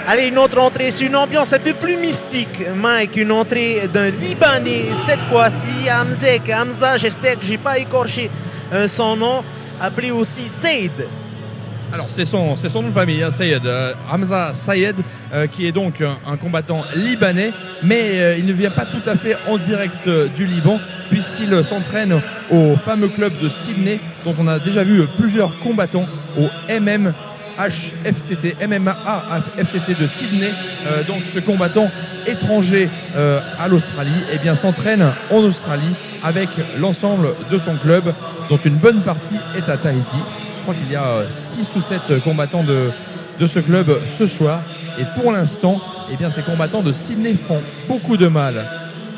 Allez, une autre entrée, c'est une ambiance un peu plus mystique, Mike, une entrée d'un Libanais, cette fois-ci, Hamza, j'espère que je n'ai pas écorché son nom, appelé aussi Saïd. Alors c'est son nom de famille, hein, Sayed, Hamza Sayed, qui est donc un combattant libanais, mais il ne vient pas tout à fait en direct du Liban, puisqu'il s'entraîne au fameux club de Sydney, dont on a déjà vu plusieurs combattants au MMA FTT de Sydney. Donc ce combattant étranger à l'Australie, eh bien, s'entraîne en Australie avec l'ensemble de son club, dont une bonne partie est à Tahiti. Je crois qu'il y a 6 ou 7 combattants de ce club ce soir. Et pour l'instant, eh bien, ces combattants de Sydney font beaucoup de mal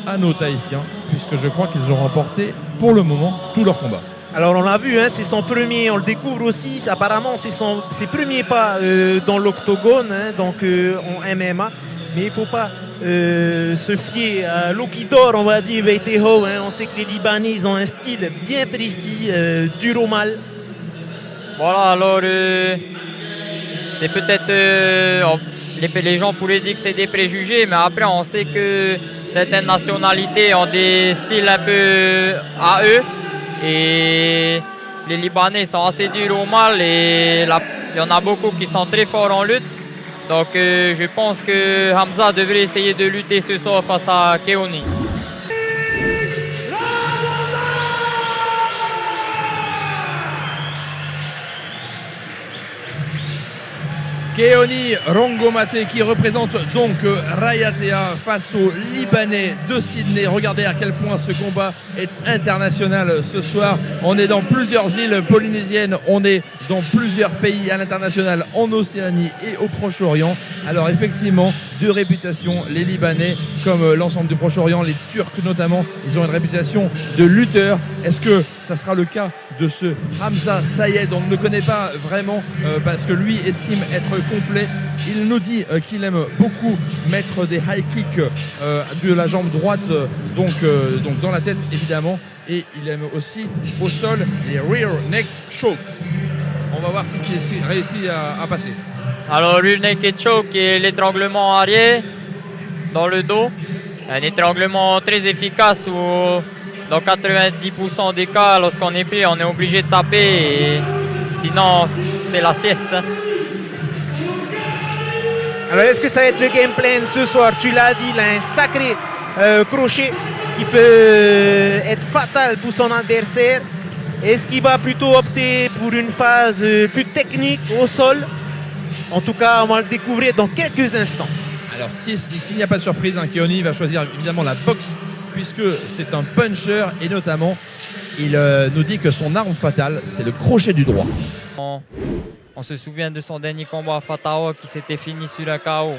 à nos Tahitiens, puisque je crois qu'ils ont remporté pour le moment tous leurs combats. Alors on l'a vu, hein, c'est son premier, on le découvre aussi, apparemment c'est ses premiers pas dans l'octogone, hein, donc en MMA. Mais il ne faut pas se fier à l'eau qui dort, on va dire, Beiteho, hein. On sait que les Libanais ils ont un style bien précis, dur au mal. Voilà, alors c'est peut-être... les gens pourraient dire que c'est des préjugés, mais après on sait que certaines nationalités ont des styles un peu à eux. Et les Libanais sont assez durs au mal et il y en a beaucoup qui sont très forts en lutte. Donc je pense que Hamza devrait essayer de lutter ce soir face à Keoni. Keoni Rongomate qui représente donc Rayatea face aux Libanais de Sydney. Regardez à quel point ce combat est international ce soir. On est dans plusieurs îles polynésiennes, on est dans plusieurs pays à l'international, en Océanie et au Proche-Orient. Alors effectivement, de réputation, les Libanais comme l'ensemble du Proche-Orient, les Turcs notamment, ils ont une réputation de lutteurs. Est-ce que ça sera le cas de ce Hamza Sayed? On ne le connaît pas vraiment parce que lui estime être complet. Il nous dit qu'il aime beaucoup mettre des high kicks de la jambe droite, donc dans la tête évidemment, et il aime aussi au sol les rear neck choke. On va voir si c'est réussi à passer. Alors rear neck choke est l'étranglement arrière dans le dos, un étranglement très efficace où dans 90% des cas, lorsqu'on est pris, on est obligé de taper et sinon c'est la sieste. Alors est-ce que ça va être le game plan ce soir? Tu l'as dit, il a un sacré crochet qui peut être fatal pour son adversaire. Est-ce qu'il va plutôt opter pour une phase plus technique au sol? En tout cas, on va le découvrir dans quelques instants. Alors s'il n'y a pas de surprise, Keoni va choisir évidemment la boxe, puisque c'est un puncher et notamment il nous dit que son arme fatale c'est le crochet du droit. On se souvient de son dernier combat à Fatawa qui s'était fini sur un KO.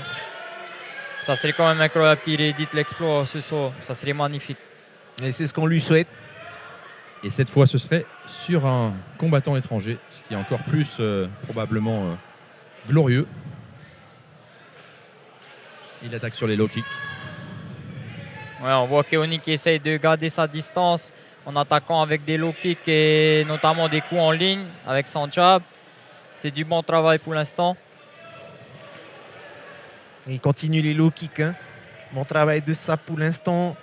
Ça serait quand même incroyable qu'il réédite l'exploit ce soir, ça serait magnifique. Et c'est ce qu'on lui souhaite. Et cette fois ce serait sur un combattant étranger, ce qui est encore plus probablement glorieux. Il attaque sur les low kicks. Ouais, on voit Keoni qui essaye de garder sa distance en attaquant avec des low kicks et notamment des coups en ligne avec son jab. C'est du bon travail pour l'instant. Il continue les low kicks. Hein. Bon travail de ça pour l'instant.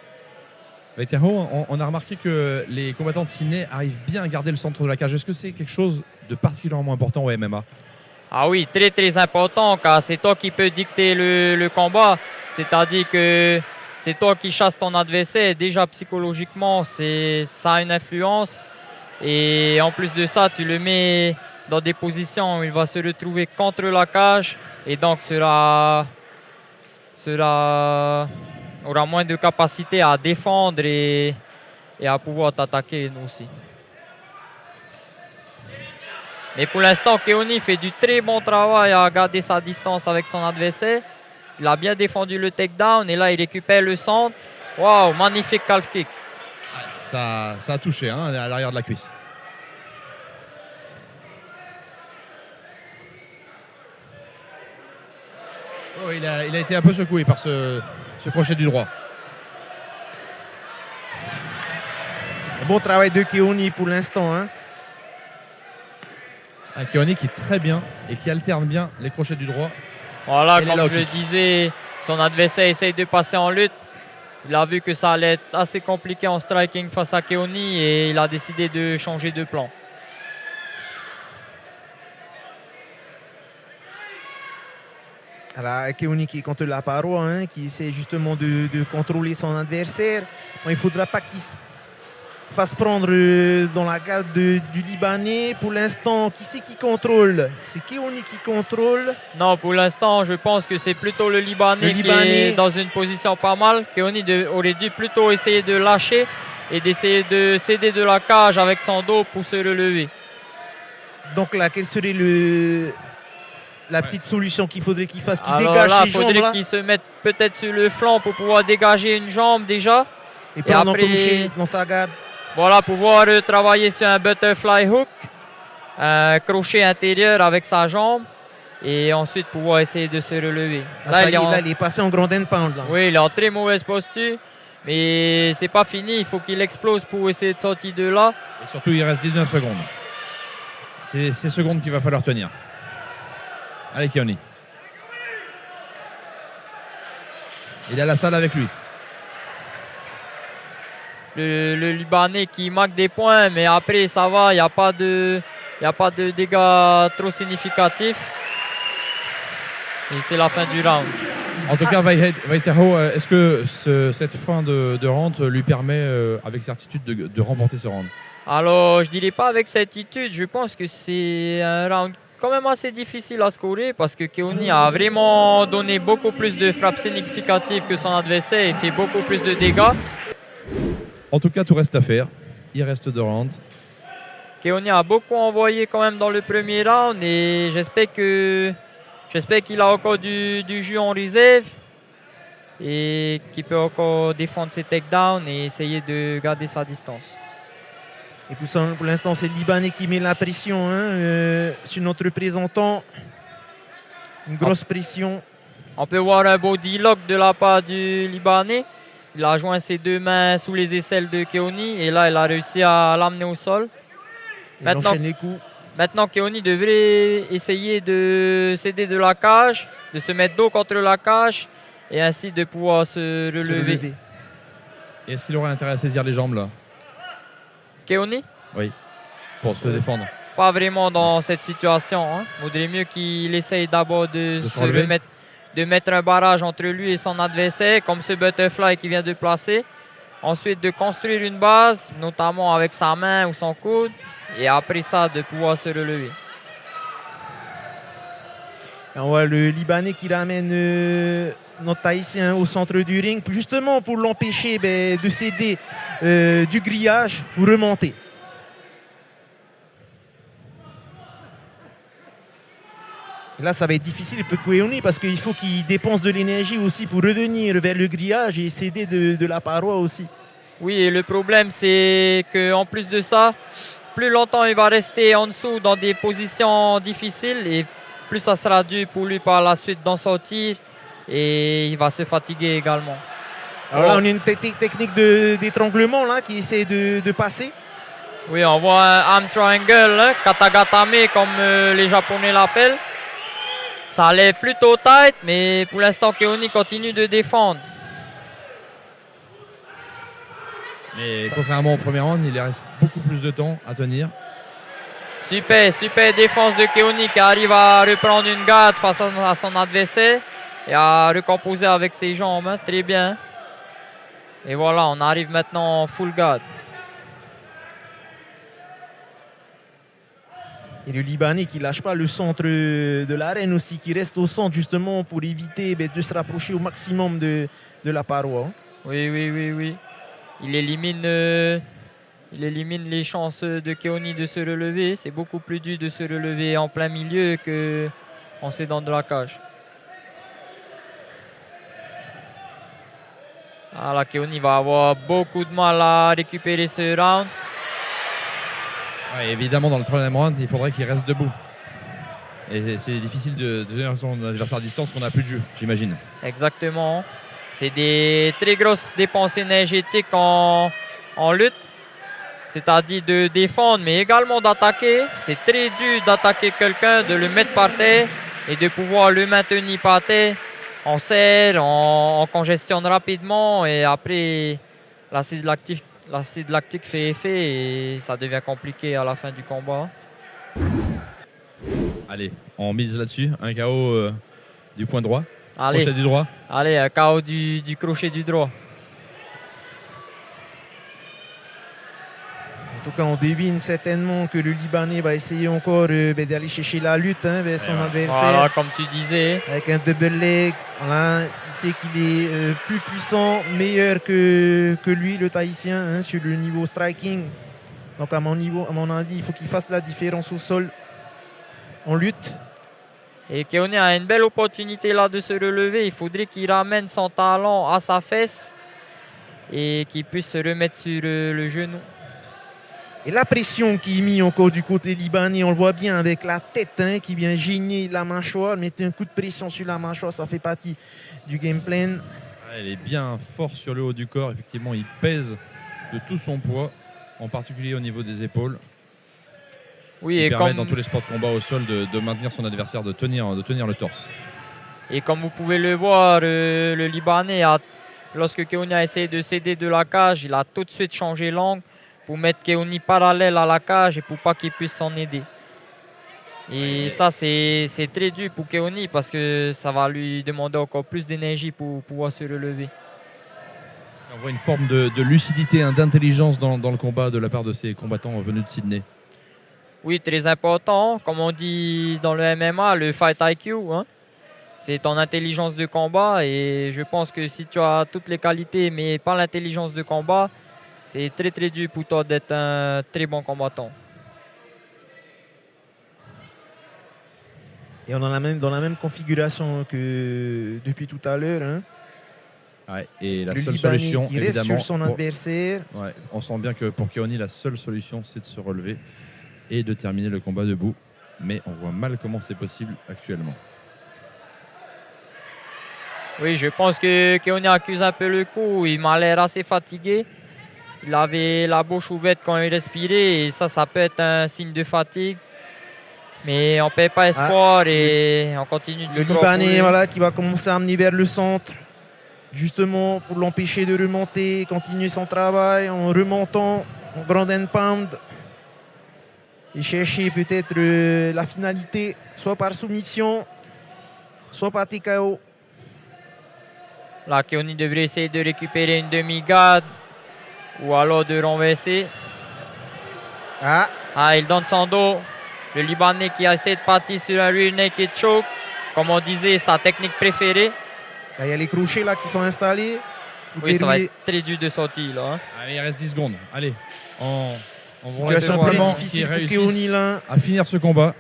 On a remarqué que les combattants de Sydney arrivent bien à garder le centre de la cage. Est-ce que c'est quelque chose de particulièrement important au MMA? Ah oui, très très important car c'est toi qui peux dicter le combat. C'est-à-dire que c'est toi qui chasses ton adversaire. Déjà psychologiquement, ça a une influence. Et en plus de ça, tu le mets dans des positions où il va se retrouver contre la cage et donc aura moins de capacité à défendre et à pouvoir t'attaquer nous aussi. Mais pour l'instant, Keoni fait du très bon travail à garder sa distance avec son adversaire. Il a bien défendu le takedown et là il récupère le centre. Waouh, magnifique calf kick. Ça a touché à l'arrière de la cuisse. Oh, il a été un peu secoué par ce crochet du droit. Bon travail de Keoni pour l'instant. Hein. Un Keoni qui est très bien et qui alterne bien les crochets du droit. Voilà, comme je le disais, son adversaire essaye de passer en lutte. Il a vu que ça allait être assez compliqué en striking face à Keoni et il a décidé de changer de plan. Alors, Keoni qui est contre la paroi, hein, qui essaie justement de contrôler son adversaire. Bon, il ne faudra pas qu'il se fasse prendre dans la garde du Libanais. Pour l'instant, qui c'est qui contrôle? C'est Keoni qui contrôle. Non, pour l'instant, je pense que c'est plutôt le Libanais qui est dans une position pas mal. Keoni aurait dû plutôt essayer de lâcher et d'essayer de céder de la cage avec son dos pour se relever. Donc là, quelle serait la petite solution qu'il faudrait qu'il fasse, qu'il dégage ses jambes? Il faudrait qu'il se mette peut-être sur le flanc pour pouvoir dégager une jambe déjà. Et prendre un crochet dans sa garde. Voilà, pouvoir travailler sur un butterfly hook, un crochet intérieur avec sa jambe et ensuite pouvoir essayer de se relever. Là, il est passé en grand end pound. Là. Oui, il est en très mauvaise posture, mais c'est pas fini. Il faut qu'il explose pour essayer de sortir de là. Et surtout, il reste 19 secondes. C'est ces secondes qu'il va falloir tenir. Allez, Keoni. Il a la salle avec lui. Le Libanais qui marque des points, mais après ça va, il n'y a pas de dégâts trop significatifs. Et c'est la fin du round. En tout cas, Waitero, est-ce que cette fin de round lui permet avec certitude de remporter ce round? Alors, je ne dirais pas avec certitude. Je pense que c'est un round quand même assez difficile à scorer parce que Keoni a vraiment donné beaucoup plus de frappes significatives que son adversaire et fait beaucoup plus de dégâts. En tout cas, tout reste à faire. Il reste 2 rounds. Keoni a beaucoup envoyé quand même dans le premier round et j'espère qu'il a encore du jus en réserve et qu'il peut encore défendre ses takedowns et essayer de garder sa distance. Et pour l'instant, c'est le Libanais qui met la pression sur notre représentant. Une grosse pression. On peut voir un body lock de la part du Libanais. Il a joint ses 2 mains sous les aisselles de Keoni et là, il a réussi à l'amener au sol. Maintenant, Keoni devrait essayer de céder de la cage, de se mettre dos contre la cage et ainsi de pouvoir se relever. Et est-ce qu'il aurait intérêt à saisir les jambes là? Keoni? Oui, pour se défendre. Pas vraiment dans cette situation. Il vaudrait mieux qu'il essaye d'abord de se remettre, de mettre un barrage entre lui et son adversaire, comme ce butterfly qu'il vient de placer. Ensuite, de construire une base, notamment avec sa main ou son coude. Et après ça, de pouvoir se relever. Et on voit le Libanais qui ramène notre Haïtien au centre du ring, justement pour l'empêcher de céder du grillage pour remonter. Et là, ça va être difficile pour Keoni parce qu'il faut qu'il dépense de l'énergie aussi pour revenir vers le grillage et céder de la paroi aussi. Oui, et le problème, c'est qu'en plus de ça, plus longtemps il va rester en dessous dans des positions difficiles et plus ça sera dur pour lui par la suite d'en sortir et il va se fatiguer également. Alors là, on a une technique d'étranglement là qui essaie de passer. Oui, on voit un arm triangle, katagatame comme les Japonais l'appellent. Ça allait plutôt tight, mais pour l'instant, Keoni continue de défendre. Mais contrairement au premier round, il reste beaucoup plus de temps à tenir. Super défense de Keoni qui arrive à reprendre une garde face à son adversaire et à recomposer avec ses jambes. Très bien. Et voilà, on arrive maintenant en full guard. Et le Libanais qui ne lâche pas le centre de l'arène aussi, qui reste au centre justement pour éviter de se rapprocher au maximum de la paroi. Oui. Il élimine les chances de Keoni de se relever. C'est beaucoup plus dur de se relever en plein milieu qu'en s'aidant de la cage. Alors Keoni va avoir beaucoup de mal à récupérer ce round. Ouais, évidemment, dans le troisième round, il faudrait qu'il reste debout. Et c'est difficile de tenir son adversaire à distance qu'on n'a plus de jeu, j'imagine. c'est-à-dire de défendre, mais également d'attaquer. C'est très dur d'attaquer quelqu'un, de le mettre par terre et de pouvoir le maintenir par terre. On serre, on congestionne rapidement et après l'acide lactique fait effet et ça devient compliqué à la fin du combat. Allez, on mise là-dessus. Un KO du point droit. Allez, Crochet du droit. allez, un KO du crochet du droit. En tout cas, on devine certainement que le Libanais va essayer encore d'aller chercher la lutte vers son adversaire. Voilà, comme tu disais. Avec un double leg. Voilà, il sait qu'il est plus puissant, meilleur que lui, le Tahitien, sur le niveau striking. Donc à mon avis, il faut qu'il fasse la différence au sol en lutte. Et Keoni a une belle opportunité là de se relever. Il faudrait qu'il ramène son talon à sa fesse et qu'il puisse se remettre sur le genou. Et la pression qui est mise encore du côté libanais, on le voit bien avec la tête qui vient gêner la mâchoire, mettre un coup de pression sur la mâchoire, ça fait partie du game plan. Elle est bien fort sur le haut du corps. Effectivement, il pèse de tout son poids, en particulier au niveau des épaules. Oui, et permet comme dans tous les sports de combat au sol de maintenir son adversaire, de tenir le torse. Et comme vous pouvez le voir, le Libanais, lorsque Keoni a essayé de céder de la cage, il a tout de suite changé l'angle pour mettre Keoni parallèle à la cage et pour pas qu'il puisse s'en aider. Et ça, c'est très dur pour Keoni parce que ça va lui demander encore plus d'énergie pour pouvoir se relever. On voit une forme de lucidité, d'intelligence dans le combat de la part de ces combattants venus de Sydney. Oui, très important. Comme on dit dans le MMA, le fight IQ, c'est ton intelligence de combat. Et je pense que si tu as toutes les qualités mais pas l'intelligence de combat, c'est très très dur pour toi d'être un très bon combattant. Et on est dans la même configuration que depuis tout à l'heure. Ouais, et la le seule Libanais solution, qui reste évidemment, sur son adversaire. Ouais, on sent bien que pour Keoni, la seule solution, c'est de se relever et de terminer le combat debout. Mais on voit mal comment c'est possible actuellement. Oui, je pense que Keoni accuse un peu le coup. Il m'a l'air assez fatigué. Il avait la bouche ouverte quand il respirait et ça peut être un signe de fatigue. Mais on ne perd pas espoir et on continue de le Libanais qui va commencer à amener vers le centre, justement pour l'empêcher de remonter, continuer son travail en remontant en ground and pound et chercher peut-être la finalité, soit par soumission, soit par TKO. Là, Keoni devrait essayer de récupérer une demi-garde ou alors de renverser. Il donne son dos. Le Libanais qui a essayé de partir sur un rear naked choke. Comme on disait, sa technique préférée. Là, il y a les crochets qui sont installés. Oui, ça va être très dur de sortir. Là, Allez, il reste 10 secondes. Allez, on va simplement qu'il réussisse à finir ce combat.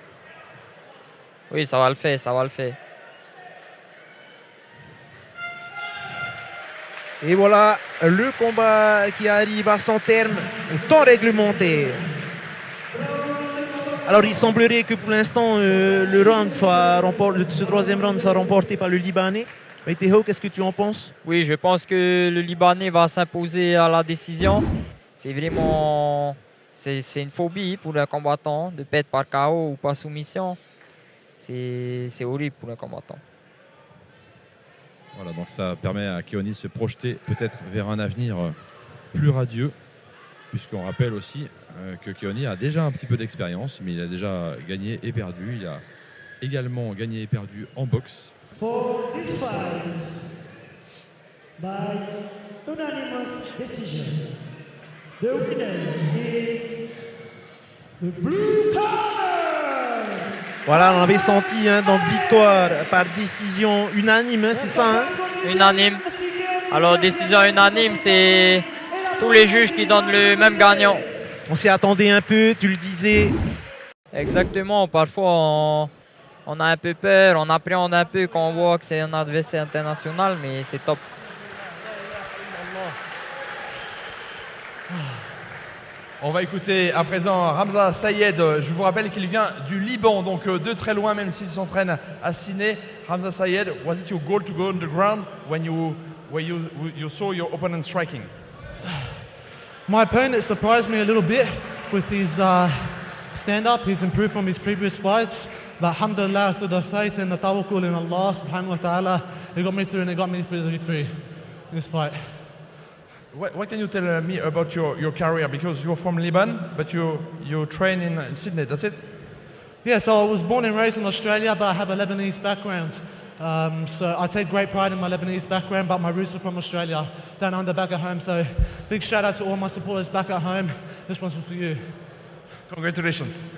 Oui, ça va le faire, ça va le faire. Et voilà le combat qui arrive à son terme au temps réglementaire. Alors il semblerait que pour l'instant ce troisième round soit remporté par le Libanais. Mais Théo, qu'est-ce que tu en penses? Oui, je pense que le Libanais va s'imposer à la décision. C'est vraiment c'est une phobie pour un combattant de perdre par KO ou par soumission. C'est horrible pour un combattant. Voilà, donc ça permet à Keoni de se projeter peut-être vers un avenir plus radieux, puisqu'on rappelle aussi que Keoni a déjà un petit peu d'expérience, mais il a déjà gagné et perdu. Il a également gagné et perdu en boxe. For this fight, by unanimous decision, the winner is the blue corner. Voilà, on avait senti dans victoire par décision unanime, c'est ça Unanime. Alors, décision unanime, c'est tous les juges qui donnent le même gagnant. On s'y attendait un peu, tu le disais. Exactement, parfois on a un peu peur, on appréhende un peu quand on voit que c'est un adversaire international, mais c'est top. On va écouter à présent Ramza Sayed. Je vous rappelle qu'il vient du Liban, donc de très loin, même s'il s'entraîne à Sydney. Ramza Sayed, was it your goal to go on the ground when you saw your opponent striking? My opponent surprised me a little bit with his stand-up. He's improved from his previous fights. But alhamdulillah, through the faith and the tawakkul in Allah subhanahu wa ta'ala, he got me through and he got me through the victory in this fight. What can you tell me about your career? Because you're from Lebanon, but you train in Sydney, that's it? Yeah, so I was born and raised in Australia, but I have a Lebanese background. So I take great pride in my Lebanese background, but my roots are from Australia, down under back at home. So big shout out to all my supporters back at home. This one's for you. Congratulations.